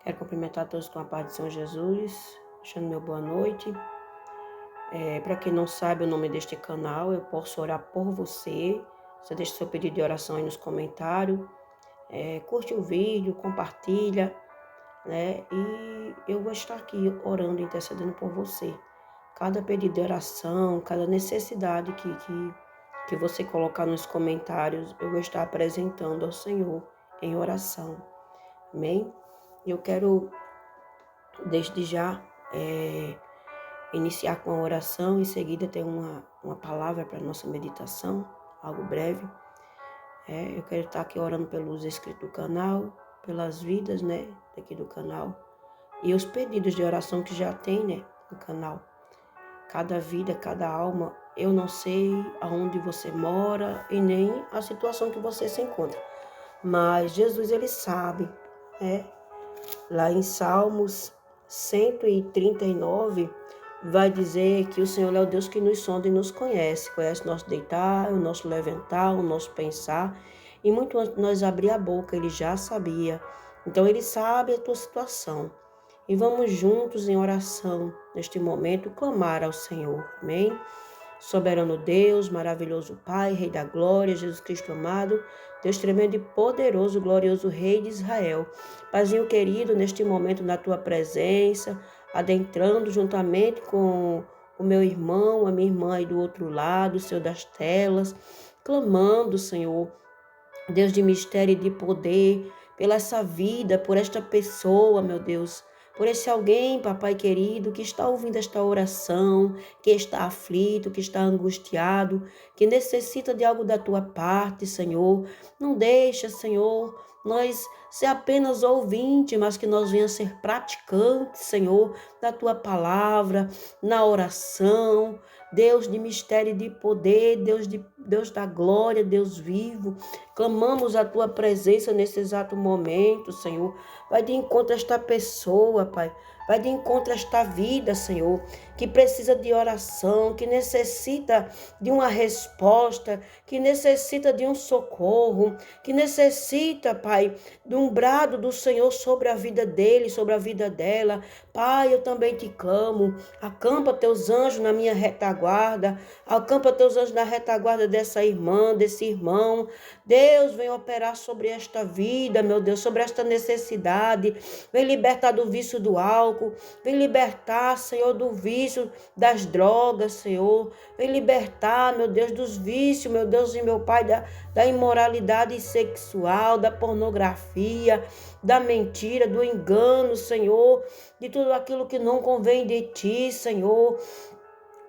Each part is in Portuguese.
Quero cumprimentar todos com a paz de São Jesus, deixando meu boa noite. Para quem não sabe o nome deste canal, eu posso orar por você. Você deixa seu pedido de oração aí nos comentários. Curte o vídeo, compartilha, né? E eu vou estar aqui orando, intercedendo por você. Cada pedido de oração, cada necessidade que você colocar nos comentários, eu vou estar apresentando ao Senhor em oração. Amém? Eu quero, desde já, iniciar com a oração. Em seguida tem uma palavra para nossa meditação, algo breve. Eu quero estar aqui orando pelos inscritos do canal, pelas vidas, né, daqui do canal. E os pedidos de oração que já tem, né, no canal. Cada vida, cada alma, eu não sei aonde você mora e nem a situação que você se encontra. Mas Jesus, ele sabe, né? Lá em Salmos 139, vai dizer que o Senhor é o Deus que nos sonda e nos conhece. Conhece o nosso deitar, o nosso levantar, o nosso pensar. E muito antes de nós abrir a boca, ele já sabia. Então, ele sabe a tua situação. E vamos juntos em oração, neste momento, clamar ao Senhor. Amém? Soberano Deus, maravilhoso Pai, Rei da Glória, Jesus Cristo amado, Deus tremendo e poderoso, glorioso Rei de Israel. Paizinho querido, neste momento na tua presença, adentrando juntamente com o meu irmão, a minha irmã aí do outro lado, o Senhor das telas, clamando, Senhor, Deus de mistério e de poder, pela essa vida, por esta pessoa, meu Deus, por esse alguém, papai querido, que está ouvindo esta oração, que está aflito, que está angustiado, que necessita de algo da tua parte, Senhor. Não deixa, Senhor, nós ser apenas ouvinte, mas que nós venhamos ser praticantes, Senhor, da tua palavra, na oração. Deus de mistério e de poder, Deus da glória, Deus vivo. Clamamos a tua presença nesse exato momento, Senhor. Vai de encontro a esta pessoa, Pai. Vai de encontro a esta vida, Senhor, que precisa de oração, que necessita de uma resposta, que necessita de um socorro, que necessita, Pai, de um brado do Senhor sobre a vida dele, sobre a vida dela. Pai, eu também te clamo. Acampa teus anjos na minha retaguarda. Acampa teus anjos na retaguarda dessa irmã, desse irmão. Deus, vem operar sobre esta vida, meu Deus, sobre esta necessidade. Vem libertar do vício do álcool. Vem libertar, Senhor, do vício das drogas, Senhor. Vem libertar, meu Deus, dos vícios, meu Deus e meu Pai, da imoralidade sexual, da pornografia, da mentira, do engano, Senhor, de tudo aquilo que não convém de ti, Senhor,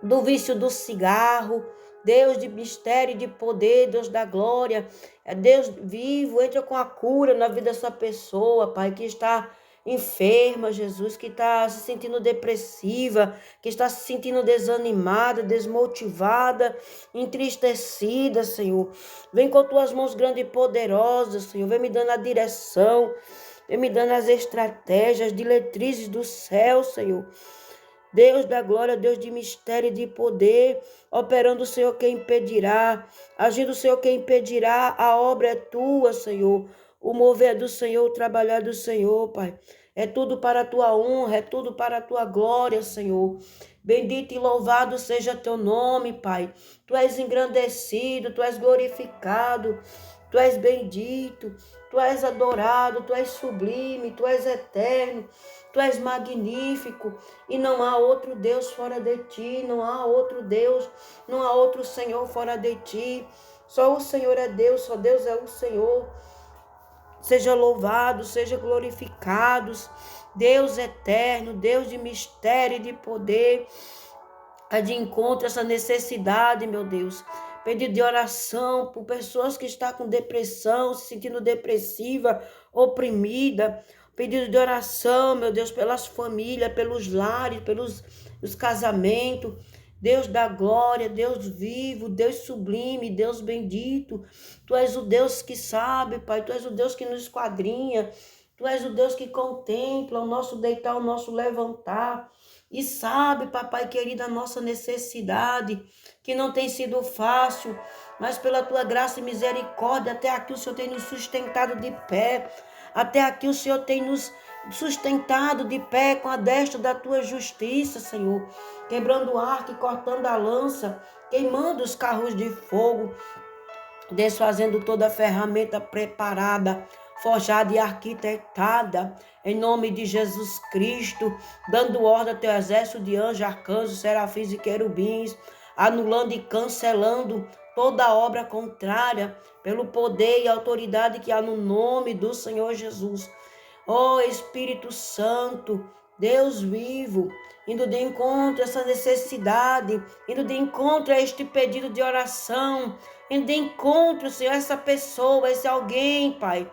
do vício do cigarro. Deus de mistério e de poder, Deus da glória, é Deus vivo, entra com a cura na vida dessa pessoa, Pai, que está enferma, Jesus, que está se sentindo depressiva, que está se sentindo desanimada, desmotivada, entristecida, Senhor. Vem com tuas mãos grandes e poderosas, Senhor, vem me dando a direção, vem me dando as estratégias, diretrizes do céu, Senhor. Deus da glória, Deus de mistério e de poder, operando o Senhor quem impedirá, agindo o Senhor quem impedirá, a obra é tua, Senhor, o mover é do Senhor, o trabalhar é do Senhor, Pai, é tudo para a tua honra, é tudo para a tua glória, Senhor. Bendito e louvado seja teu nome, Pai, tu és engrandecido, tu és glorificado, tu és bendito, tu és adorado, tu és sublime, tu és eterno, tu és magnífico e não há outro Deus fora de ti, não há outro Deus, não há outro Senhor fora de ti. Só o Senhor é Deus, só Deus é o Senhor. Seja louvado, seja glorificado, Deus eterno, Deus de mistério e de poder, de encontro essa necessidade, meu Deus. Pedido de oração por pessoas que estão com depressão, se sentindo depressiva, oprimida. Pedido de oração, meu Deus, pelas famílias, pelos lares, pelos os casamentos. Deus da glória, Deus vivo, Deus sublime, Deus bendito. Tu és o Deus que sabe, Pai. Tu és o Deus que nos esquadrinha. Tu és o Deus que contempla o nosso deitar, o nosso levantar. E sabe, papai querido, a nossa necessidade, que não tem sido fácil, mas pela tua graça e misericórdia, até aqui o Senhor tem nos sustentado de pé, até aqui o Senhor tem nos sustentado de pé com a destra da tua justiça, Senhor, quebrando o arco e cortando a lança, queimando os carros de fogo, desfazendo toda a ferramenta preparada, forjada e arquitetada, em nome de Jesus Cristo, dando ordem ao teu exército de anjos, arcanjos, serafins e querubins, anulando e cancelando toda obra contrária, pelo poder e autoridade que há no nome do Senhor Jesus. Ó Espírito Santo, Deus vivo, indo de encontro a essa necessidade, indo de encontro a este pedido de oração, indo de encontro, Senhor, a essa pessoa, esse alguém, Pai,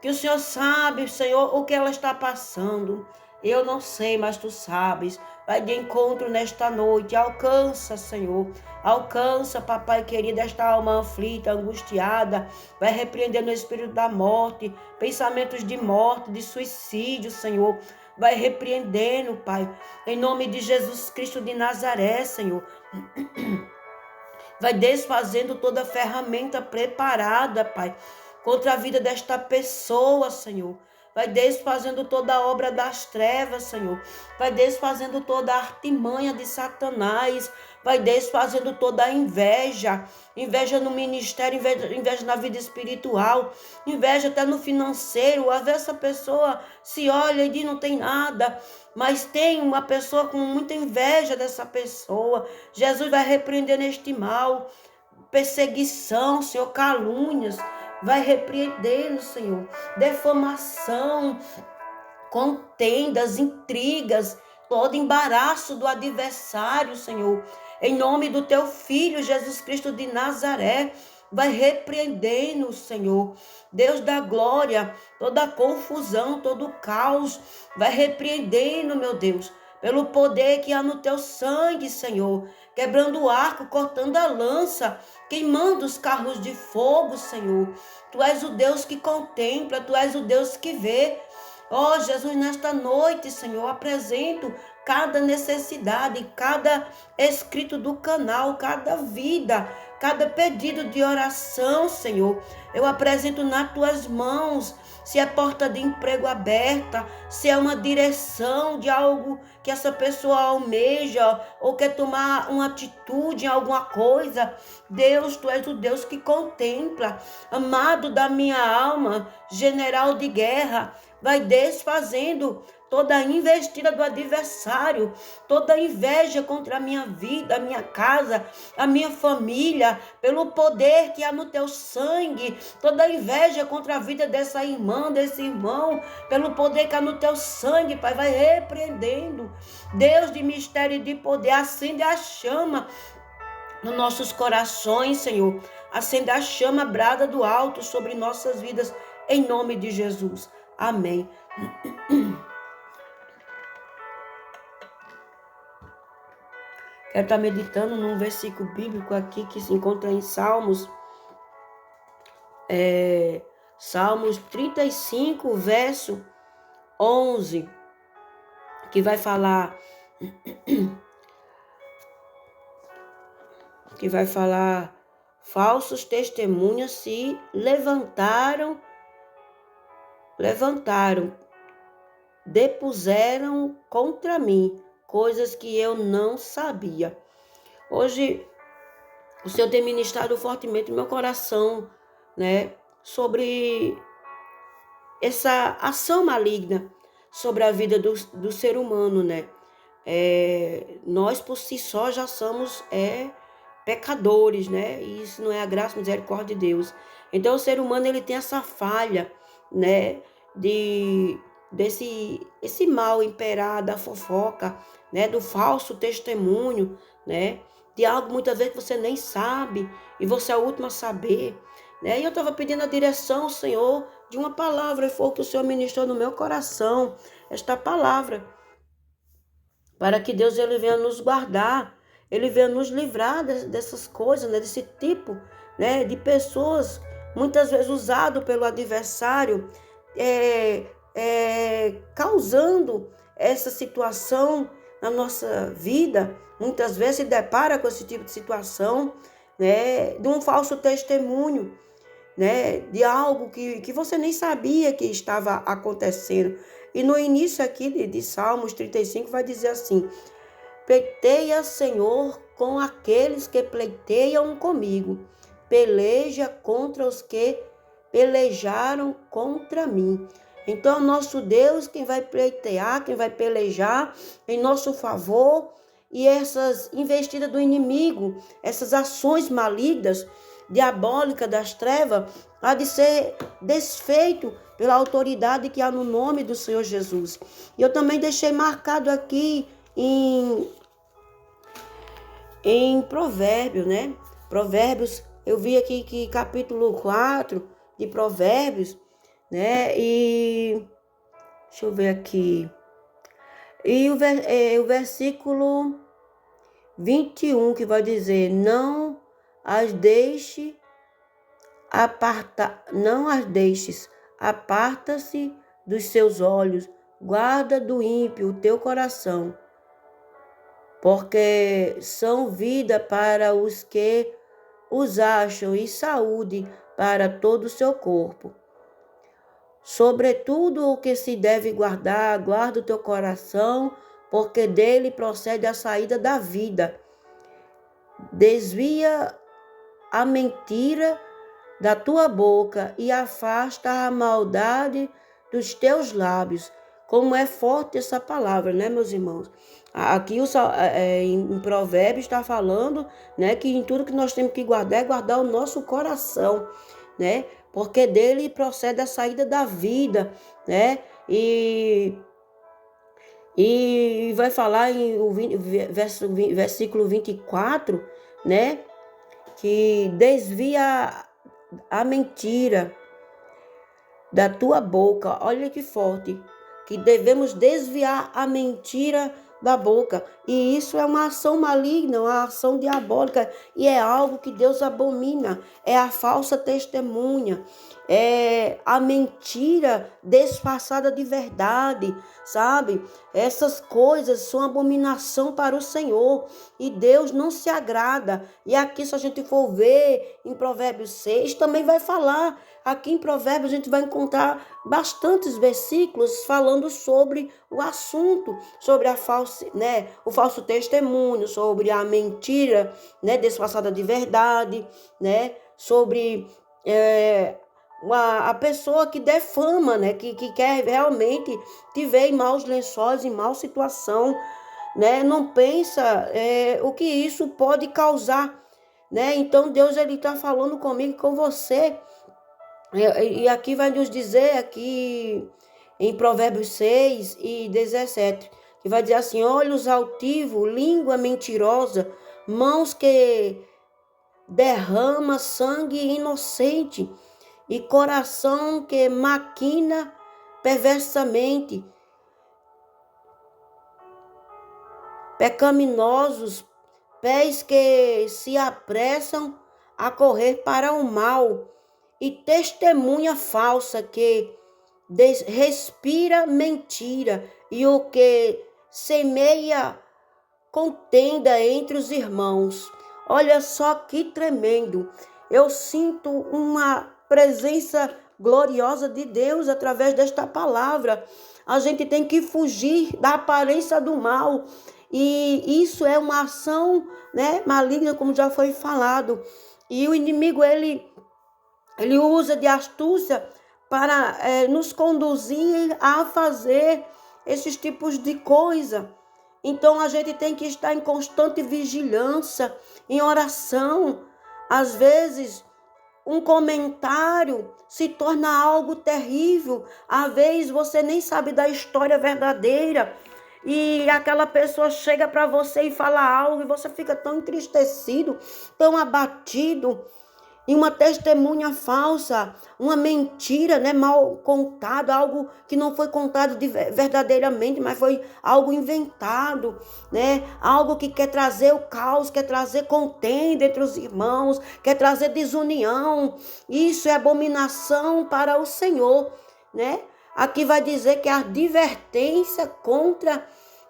que o Senhor sabe, Senhor, o que ela está passando. Eu não sei, mas Tu sabes. Vai de encontro nesta noite. Alcança, Senhor. Alcança, Papai querido, esta alma aflita, angustiada. Vai repreendendo o espírito da morte, pensamentos de morte, de suicídio, Senhor. Vai repreendendo, Pai. Em nome de Jesus Cristo de Nazaré, Senhor. Vai desfazendo toda a ferramenta preparada, Pai, contra a vida desta pessoa, Senhor. Vai desfazendo toda a obra das trevas, Senhor. Vai desfazendo toda a artimanha de Satanás. Vai desfazendo toda a inveja. Inveja no ministério, inveja na vida espiritual. Inveja até no financeiro. Às vezes essa pessoa se olha e diz não tem nada. Mas tem uma pessoa com muita inveja dessa pessoa. Jesus vai repreender neste mal. Perseguição, Senhor, calúnias. Vai repreendendo, Senhor, defamação, contendas, intrigas, todo embaraço do adversário, Senhor. Em nome do Teu Filho, Jesus Cristo de Nazaré, vai repreendendo, Senhor. Deus da glória, toda confusão, todo caos, vai repreendendo, meu Deus, pelo poder que há no Teu sangue, Senhor, quebrando o arco, cortando a lança, queimando os carros de fogo, Senhor. Tu és o Deus que contempla, Tu és o Deus que vê. Ó Jesus, nesta noite, Senhor, apresento cada necessidade, cada escrito do canal, cada vida, cada pedido de oração, Senhor. Eu apresento nas Tuas mãos, se é porta de emprego aberta, se é uma direção de algo que essa pessoa almeja ou quer tomar uma atitude em alguma coisa. Deus, Tu és o Deus que contempla. Amado da minha alma, general de guerra, vai desfazendo toda a investida do adversário, toda a inveja contra a minha vida, a minha casa, a minha família, pelo poder que há no Teu sangue, toda a inveja contra a vida dessa irmã, desse irmão, pelo poder que há no Teu sangue, Pai, vai repreendendo. Deus de mistério e de poder, acende a chama nos nossos corações, Senhor, acende a chama brada do alto sobre nossas vidas, em nome de Jesus. Amém. Quero estar meditando num versículo bíblico aqui que se encontra em Salmos 35, verso 11, que vai falar falsos testemunhas se levantaram, depuseram contra mim coisas que eu não sabia. Hoje, o Senhor tem ministrado fortemente no meu coração, né, sobre essa ação maligna sobre a vida do ser humano, né? Nós, por si só, já somos pecadores, né? E isso não é a graça e misericórdia de Deus. Então, o ser humano, ele tem essa falha, né, esse mal imperar da fofoca, né, do falso testemunho, né, de algo muitas vezes que você nem sabe e você é o último a saber, né? E eu estava pedindo a direção, Senhor, de uma palavra, e foi o que o Senhor ministrou no meu coração, esta palavra, para que Deus, ele venha nos guardar, ele venha nos livrar dessas coisas, né, desse tipo, né, de pessoas muitas vezes usado pelo adversário, causando essa situação na nossa vida. Muitas vezes se depara com esse tipo de situação, né, de um falso testemunho, né, de algo que você nem sabia que estava acontecendo. E no início aqui de Salmos 35 vai dizer assim: pleiteia, Senhor, com aqueles que pleiteiam comigo. Peleja contra os que pelejaram contra mim. Então, nosso Deus, quem vai pleitear, quem vai pelejar em nosso favor, e essas investidas do inimigo, essas ações malignas, diabólicas das trevas, há de ser desfeito pela autoridade que há no nome do Senhor Jesus. E eu também deixei marcado aqui em Provérbios, né? Provérbios, eu vi aqui que capítulo 4 de Provérbios, né? E deixa eu ver aqui. E o versículo 21 que vai dizer: não as deixes, aparta-se dos seus olhos, guarda do ímpio o teu coração, porque são vida para os que os acham e saúde para todo o seu corpo. Sobretudo o que se deve guardar, guarda o teu coração, porque dele procede a saída da vida. Desvia a mentira da tua boca e afasta a maldade dos teus lábios. Como é forte essa palavra, né, meus irmãos? Aqui em Provérbios está falando, né, que em tudo que nós temos que guardar é guardar o nosso coração, né? Porque dele procede a saída da vida, né? E vai falar em versículo 24, né? Que desvia a mentira da tua boca. Olha que forte. Que devemos desviar a mentira da boca. E isso é uma ação maligna, uma ação diabólica. E é algo que Deus abomina. É a falsa testemunha. É a mentira disfarçada de verdade, sabe? Essas coisas são abominação para o Senhor. E Deus não se agrada. E aqui, se a gente for ver em Provérbios 6, também vai falar. Aqui em Provérbios a gente vai encontrar bastantes versículos falando sobre o assunto, sobre o falso testemunho, sobre a mentira, né, disfarçada de verdade, né, sobre a pessoa que defama, né, que quer realmente te ver em maus lençóis, em mal situação, né, não pensa o que isso pode causar, né? Então Deus ele está falando comigo e com você. E aqui vai nos dizer, aqui em Provérbios 6 e 17, que vai dizer assim: olhos altivos, língua mentirosa, mãos que derrama sangue inocente e coração que maquina perversamente, pecaminosos, pés que se apressam a correr para o mal, e testemunha falsa que respira mentira, e o que semeia contenda entre os irmãos. Olha só que tremendo. Eu sinto uma presença gloriosa de Deus através desta palavra. A gente tem que fugir da aparência do mal. E isso é uma ação, né, maligna, como já foi falado. E o inimigo, ele usa de astúcia para nos conduzir a fazer esses tipos de coisa. Então a gente tem que estar em constante vigilância, em oração. Às vezes, um comentário se torna algo terrível. Às vezes você nem sabe da história verdadeira. E aquela pessoa chega para você e fala algo e você fica tão entristecido, tão abatido. E uma testemunha falsa, uma mentira, né, mal contada, algo que não foi contado verdadeiramente, mas foi algo inventado, né? Algo que quer trazer o caos, quer trazer contenda entre os irmãos, quer trazer desunião. Isso é abominação para o Senhor, né? Aqui vai dizer que a advertência contra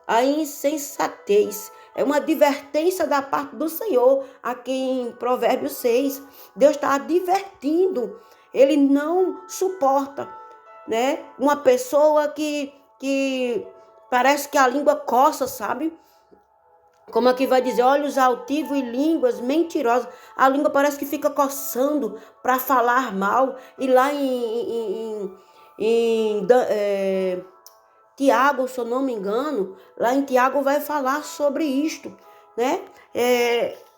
a insensatez. É uma advertência da parte do Senhor, aqui em Provérbios 6. Deus está advertindo. Ele não suporta, né, uma pessoa que que parece que a língua coça, sabe? Como aqui vai dizer, olhos altivos e línguas mentirosas. A língua parece que fica coçando para falar mal. E lá Tiago, se eu não me engano, lá em Tiago vai falar sobre isto, né?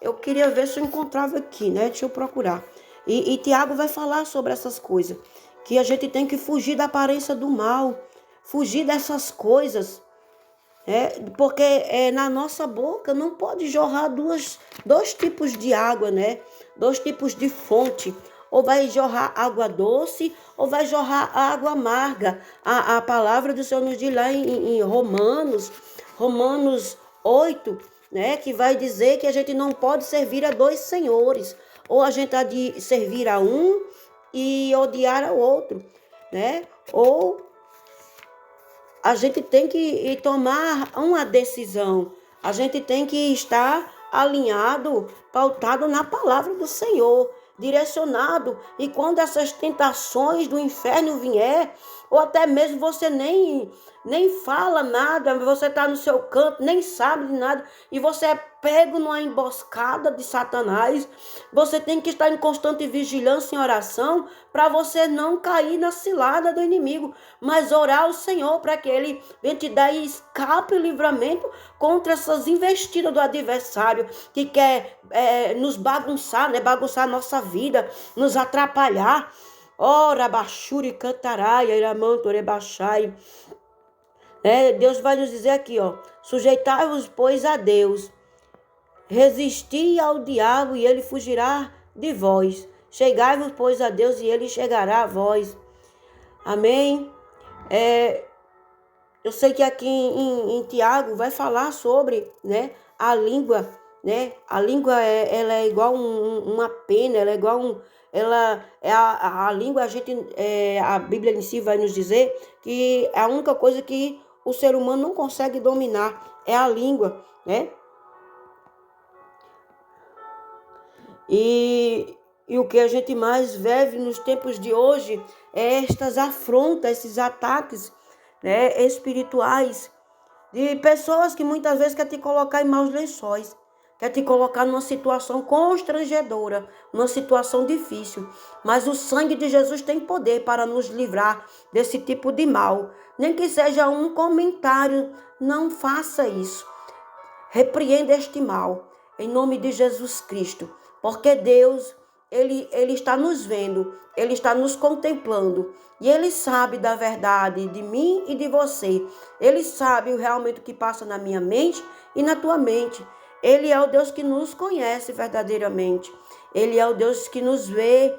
Eu queria ver se eu encontrava aqui, né? Deixa eu procurar. E Tiago vai falar sobre essas coisas, que a gente tem que fugir da aparência do mal, fugir dessas coisas, porque na nossa boca não pode jorrar dois tipos de água, né? Dois tipos de fonte. Ou vai jorrar água doce, ou vai jorrar água amarga. A palavra do Senhor nos diz lá em Romanos 8, né? Que vai dizer que a gente não pode servir a dois senhores. Ou a gente há de servir a um e odiar ao outro, né? Ou a gente tem que tomar uma decisão. A gente tem que estar alinhado, pautado na palavra do Senhor, direcionado. E quando essas tentações do inferno vier, ou até mesmo você nem fala nada, você está no seu canto, nem sabe de nada, e você é pego numa emboscada de Satanás, você tem que estar em constante vigilância em oração para você não cair na cilada do inimigo, mas orar ao Senhor para que ele venha te dar escape e livramento contra essas investidas do adversário que quer nos bagunçar, né? Bagunçar a nossa vida, nos atrapalhar. Ora, Bachuri Cantaraia, Iramanto, Orebachai. Deus vai nos dizer aqui, ó. Sujeitai-vos, pois, a Deus. Resisti ao diabo e ele fugirá de vós. Chegai-vos, pois, a Deus e ele chegará a vós. Amém? Eu sei que aqui em Tiago vai falar sobre, né, a língua, né? A língua ela é igual uma pena, ela é igual a língua, a Bíblia em si vai nos dizer que a única coisa que o ser humano não consegue dominar é a língua, né? E o que a gente mais vive nos tempos de hoje é estas afrontas, esses ataques, né, espirituais, de pessoas que muitas vezes querem te colocar em maus lençóis, quer te colocar numa situação constrangedora, numa situação difícil. Mas o sangue de Jesus tem poder para nos livrar desse tipo de mal. Nem que seja um comentário, não faça isso. Repreenda este mal, em nome de Jesus Cristo, porque Deus, Ele está nos vendo, Ele está nos contemplando, e Ele sabe da verdade de mim e de você. Ele sabe realmente o que passa na minha mente e na tua mente. Ele é o Deus que nos conhece verdadeiramente. Ele é o Deus que nos vê,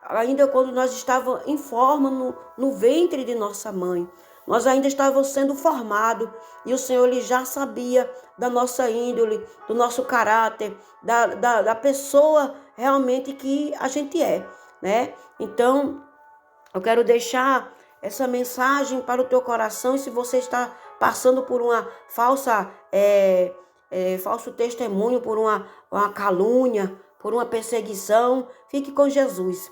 ainda quando nós estávamos em forma no ventre de nossa mãe. Nós ainda estávamos sendo formados e o Senhor ele já sabia da nossa índole, do nosso caráter, da pessoa realmente que a gente é, né? Então, eu quero deixar essa mensagem para o teu coração, e se você está passando por uma falso testemunho, por uma calúnia, por uma perseguição, fique com Jesus.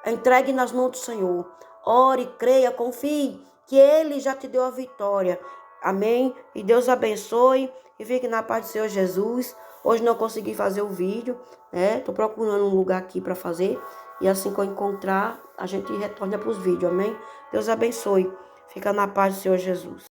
Entregue nas mãos do Senhor. Ore, creia, confie que Ele já te deu a vitória. Amém? E Deus abençoe e fique na paz do Senhor Jesus. Hoje não consegui fazer o vídeo, né? Estou procurando um lugar aqui para fazer. E assim que eu encontrar, a gente retorna para os vídeos. Amém? Deus abençoe. Fica na paz do Senhor Jesus.